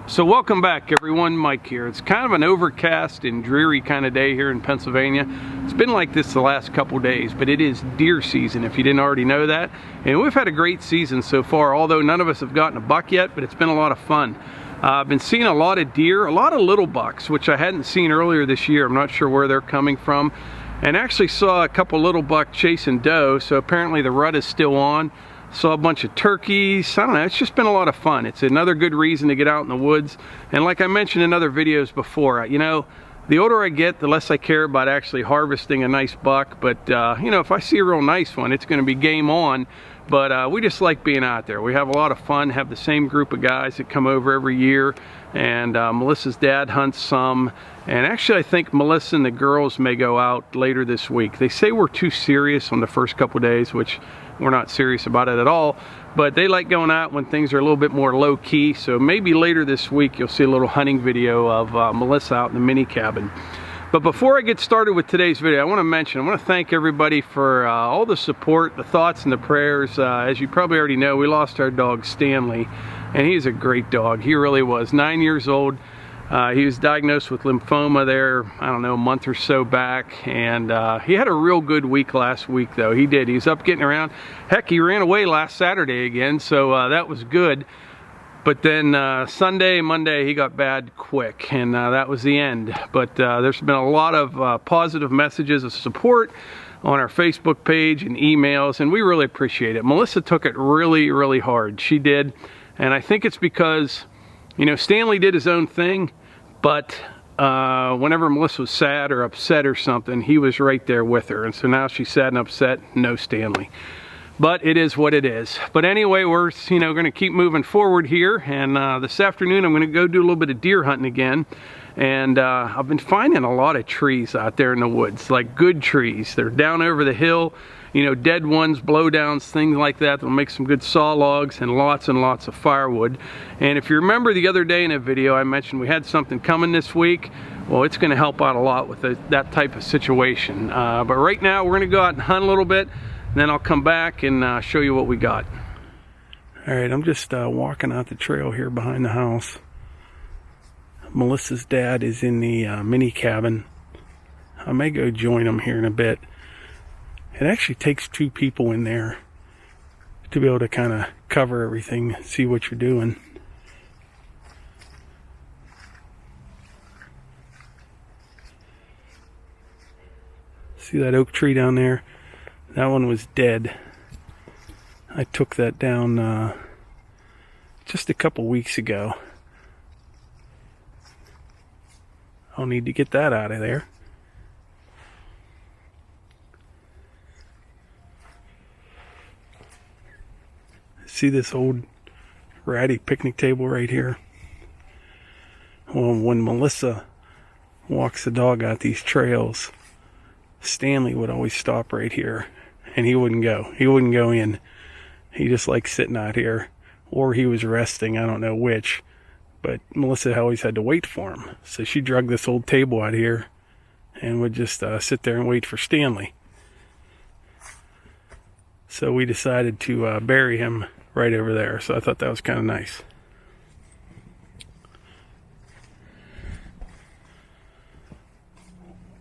So welcome back everyone, Mike here. It's kind of an overcast and dreary kind of day here in Pennsylvania. It's been like this the last couple days, but it is deer season if you didn't already know that. And we've had a great season so far, although none of us have gotten a buck yet, but it's been a lot of fun. I've been seeing a lot of deer, a lot of little bucks, which I hadn't seen earlier this year. I'm not sure where they're coming from. And actually saw a couple little buck chasing doe, so apparently the rut is still on. Saw a bunch of turkeys. I don't know, it's just been a lot of fun. It's another good reason to get out in the woods. And like I mentioned in other videos before, you know, the older I get, the less I care about actually harvesting a nice buck. But you know, if I see a real nice one, it's going to be game on. But we just like being out there. We have a lot of fun, have the same group of guys that come over every year. And Melissa's dad hunts some. And actually I think Melissa and the girls may go out later this week. They say we're too serious on the first couple days, which we're not serious about it at all, but they like going out when things are a little bit more low-key. So maybe later this week you'll see a little hunting video of Melissa out in the mini cabin. But before I get started with today's video, I want to thank everybody for all the support, the thoughts, and the prayers. As you probably already know, we lost our dog Stanley, and he's a great dog. He really was. 9 years old. He was diagnosed with lymphoma there, I don't know, a month or so back, and he had a real good week last week though. He did. He's up getting around. Heck, he ran away last Saturday again, so that was good. But then Sunday, Monday, he got bad quick, and that was the end. But there's been a lot of positive messages of support on our Facebook page and emails, and we really appreciate it. Melissa took it really, really hard. She did, and I think it's because, you know, Stanley did his own thing, but whenever Melissa was sad or upset or something, he was right there with her. And so now she's sad and upset, no Stanley. But it is what it is. But anyway, we're, you know, going to keep moving forward here. And this afternoon, I'm going to go do a little bit of deer hunting again. And I've been finding a lot of trees out there in the woods, like good trees. They're down over the hill, you know, dead ones, blowdowns, things like that. That'll make some good saw logs and lots of firewood. And if you remember the other day in a video, I mentioned we had something coming this week. Well, it's going to help out a lot with that type of situation. But right now, we're going to go out and hunt a little bit. And then I'll come back and show you what we got. All right, I'm just walking out the trail here behind the house. Melissa's dad is in the mini cabin. I may go join him here in a bit. It actually takes two people in there to be able to kind of cover everything, see what you're doing. See that oak tree down there? That one was dead. I took that down just a couple weeks ago. I'll need to get that out of there. See this old ratty picnic table right here? Well, when Melissa walks the dog out these trails, Stanley would always stop right here. And he wouldn't go. He wouldn't go in. He just liked sitting out here. Or he was resting, I don't know which. But Melissa always had to wait for him. So she dragged this old table out here and would just sit there and wait for Stanley. So we decided to bury him right over there. So I thought that was kind of nice.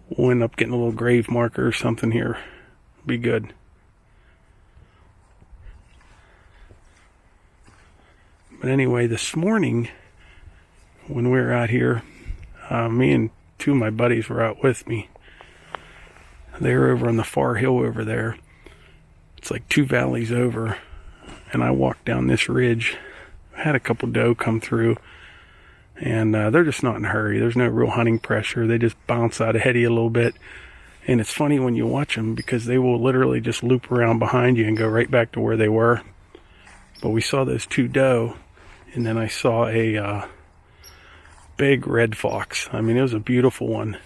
We'll end up getting a little grave marker or something here. Be good. But anyway, this morning when we were out here, me and two of my buddies were out with me. They were over on the far hill over there. It's like 2 valleys over, and I walked down this ridge. I had a couple doe come through, and they're just not in a hurry. There's no real hunting pressure. They just bounce out ahead of you a little bit. And it's funny when you watch them because they will literally just loop around behind you and go right back to where they were. But we saw those 2 doe, and then I saw a big red fox. I mean, it was a beautiful one.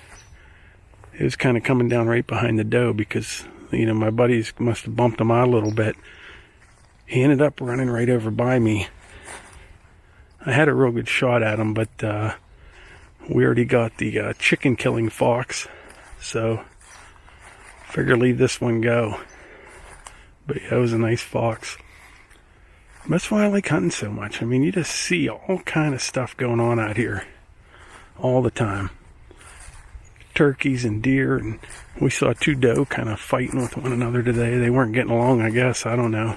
It was kind of coming down right behind the doe because, you know, my buddies must have bumped him out a little bit. He ended up running right over by me. I had a real good shot at him, but we already got the chicken killing fox. So figure leave this one go. But yeah, it was a nice fox. That's why I like hunting so much. I mean, you just see all kind of stuff going on out here all the time. Turkeys and deer, and we saw 2 doe kind of fighting with one another today. They weren't getting along, I guess. I don't know.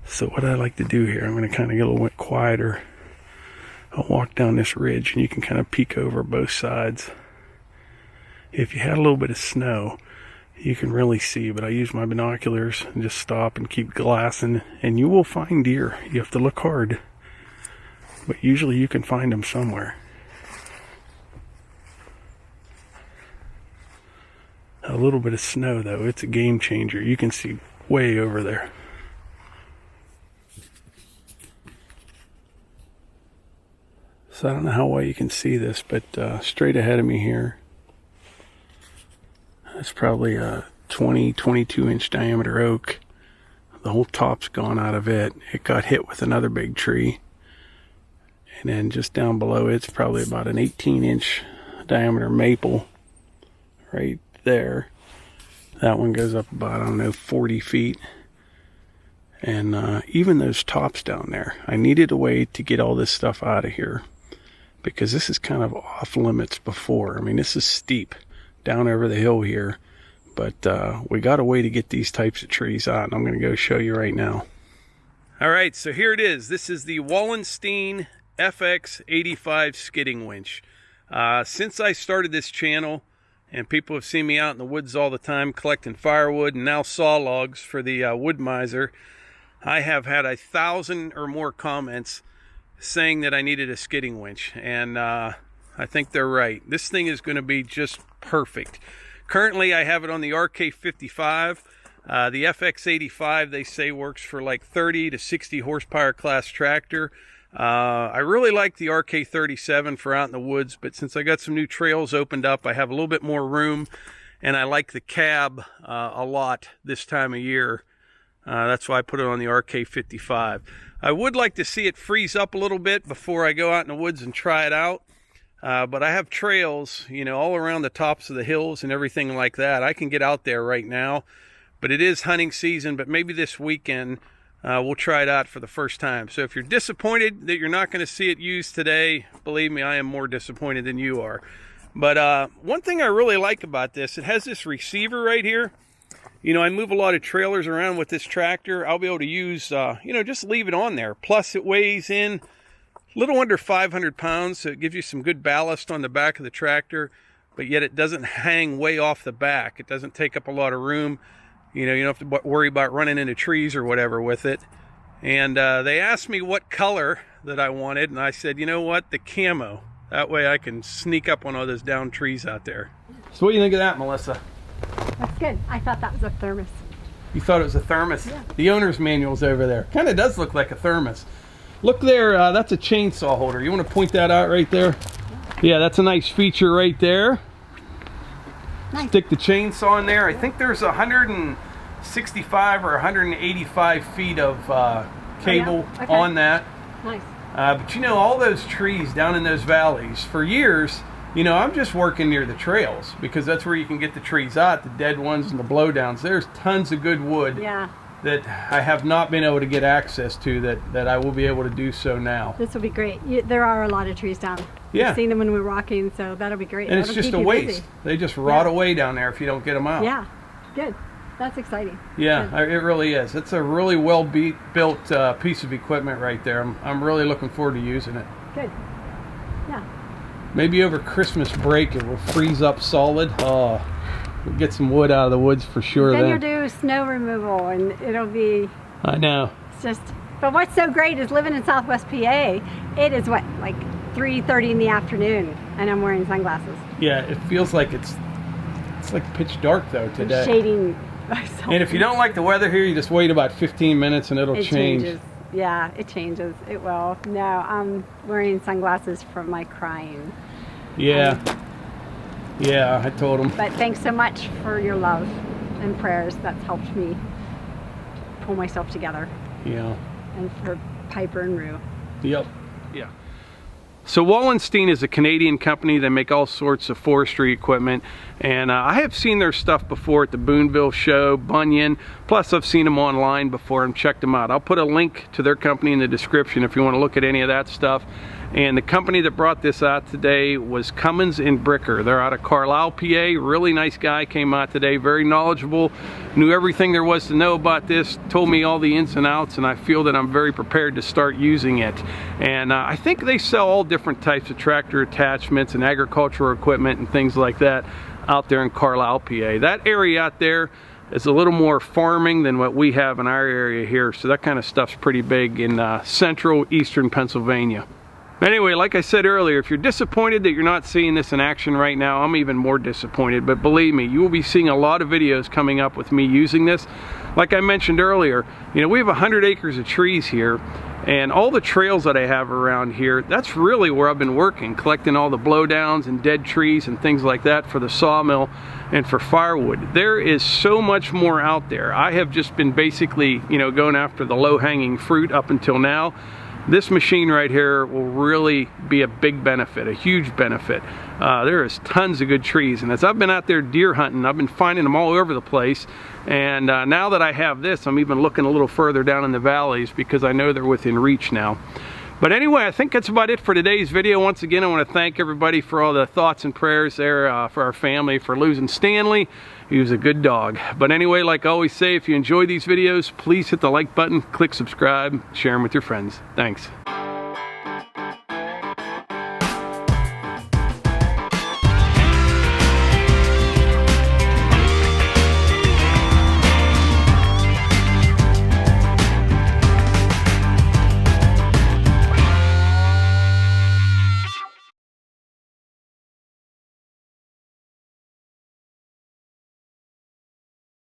So what I like to do here, I'm going to kind of get a little bit quieter. I'll walk down this ridge and you can kind of peek over both sides. If you had a little bit of snow, you can really see, but I use my binoculars and just stop and keep glassing, and you will find deer. You have to look hard, but usually you can find them somewhere. A little bit of snow though, it's a game changer. You can see way over there. So I don't know how well you can see this, but straight ahead of me here, it's probably a 22 inch diameter oak. The whole top's gone out of it. It got hit with another big tree. And then just down below it's probably about an 18 inch diameter maple right there. That one goes up about, I don't know, 40 feet. And even those tops down there, I needed a way to get all this stuff out of here, because this is kind of off limits before. I mean, this is steep down over the hill here, but we got a way to get these types of trees out, and I'm going to go show you right now. All right, so here it is. This is the Wallenstein FX 85 skidding winch. Since I started this channel, and people have seen me out in the woods all the time collecting firewood and now saw logs for the Woodmizer, I have had 1,000 or more comments saying that I needed a skidding winch, and I think they're right. This thing is going to be just perfect. Currently I have it on the RK55. The FX85 they say works for like 30 to 60 horsepower class tractor. I really like the RK37 for out in the woods, but since I got some new trails opened up, I have a little bit more room, and I like the cab a lot this time of year. That's why I put it on the RK55. I would like to see it freeze up a little bit before I go out in the woods and try it out. But I have trails, you know, all around the tops of the hills and everything like that. I can get out there right now, but it is hunting season. But maybe this weekend we'll try it out for the first time. So if you're disappointed that you're not going to see it used today, believe me, I am more disappointed than you are. But one thing I really like about this, it has this receiver right here. You know, I move a lot of trailers around with this tractor. I'll be able to use, you know, just leave it on there. Plus it weighs in a little under 500 pounds, so it gives you some good ballast on the back of the tractor, but yet it doesn't hang way off the back. It doesn't take up a lot of room. You know, you don't have to worry about running into trees or whatever with it. And they asked me what color that I wanted, and I said, you know what, the camo. That way I can sneak up on all those down trees out there. So what do you think of that, Melissa? That's good. I thought that was a thermos. You thought it was a thermos? Yeah. The owner's manual's over there. Kind of does look like a thermos. Look there, that's a chainsaw holder. You want to point that out right there? Yeah, that's a nice feature right there. Nice. Stick the chainsaw in there. I think there's 165 or 185 feet of cable on that. Nice. But you know, all those trees down in those valleys, for years, you know, I'm just working near the trails because that's where you can get the trees out, the dead ones and the blowdowns. There's tons of good wood. Yeah. That I have not been able to get access to that I will be able to do so now. This will be great. There are a lot of trees down. Yeah. We've seen them when we were walking, so that'll be great. And it's just a waste. They just rot away down there if you don't get them out. Yeah, good. That's exciting. Yeah, it really is. It's a really well built piece of equipment right there. I'm really looking forward to using it. Good. Yeah. Maybe over Christmas break it will freeze up solid. Oh. We'll get some wood out of the woods for sure. Then you'll do snow removal and it'll be... I know. It's just... But what's so great is living in Southwest PA, it is what, like 3:30 in the afternoon and I'm wearing sunglasses. Yeah, it feels like it's like pitch dark though today. I'm shading myself. And if you don't like the weather here, you just wait about 15 minutes and it'll change. Changes. Yeah, it changes. It will. No, I'm wearing sunglasses from my crying. Yeah. Yeah, I told him. But thanks so much for your love and prayers. That's helped me pull myself together. Yeah. And for Piper and Rue. Yep. Yeah. So Wallenstein is a Canadian company. They make all sorts of forestry equipment, and I have seen their stuff before at the Boonville show, Bunyan, plus I've seen them online before and checked them out. I'll put a link to their company in the description if you want to look at any of that stuff. And the company that brought this out today was Cummins and Bricker. They're out of Carlisle, PA. Really nice guy, came out today, very knowledgeable, knew everything there was to know about this, told me all the ins and outs, and I feel that I'm very prepared to start using it. And I think they sell all different types of tractor attachments and agricultural equipment and things like that out there in Carlisle, PA. That area out there is a little more farming than what we have in our area here, so that kind of stuff's pretty big in central eastern Pennsylvania. Anyway, like I said earlier, if you're disappointed that you're not seeing this in action right now, I'm even more disappointed. But believe me, you will be seeing a lot of videos coming up with me using this. Like I mentioned earlier, you know, we have 100 acres of trees here, and all the trails that I have around here, that's really where I've been working, collecting all the blowdowns and dead trees and things like that for the sawmill and for firewood. There is so much more out there. I have just been basically, you know, going after the low-hanging fruit up until now. This machine right here will really be a big benefit, a huge benefit. There is tons of good trees, and as I've been out there deer hunting, I've been finding them all over the place. And now that I have this, I'm even looking a little further down in the valleys because I know they're within reach now. But anyway, I think that's about it for today's video. Once again, I want to thank everybody for all the thoughts and prayers there for our family, for losing Stanley. He was a good dog. But anyway, like I always say, if you enjoy these videos, please hit the like button, click subscribe, share them with your friends. Thanks.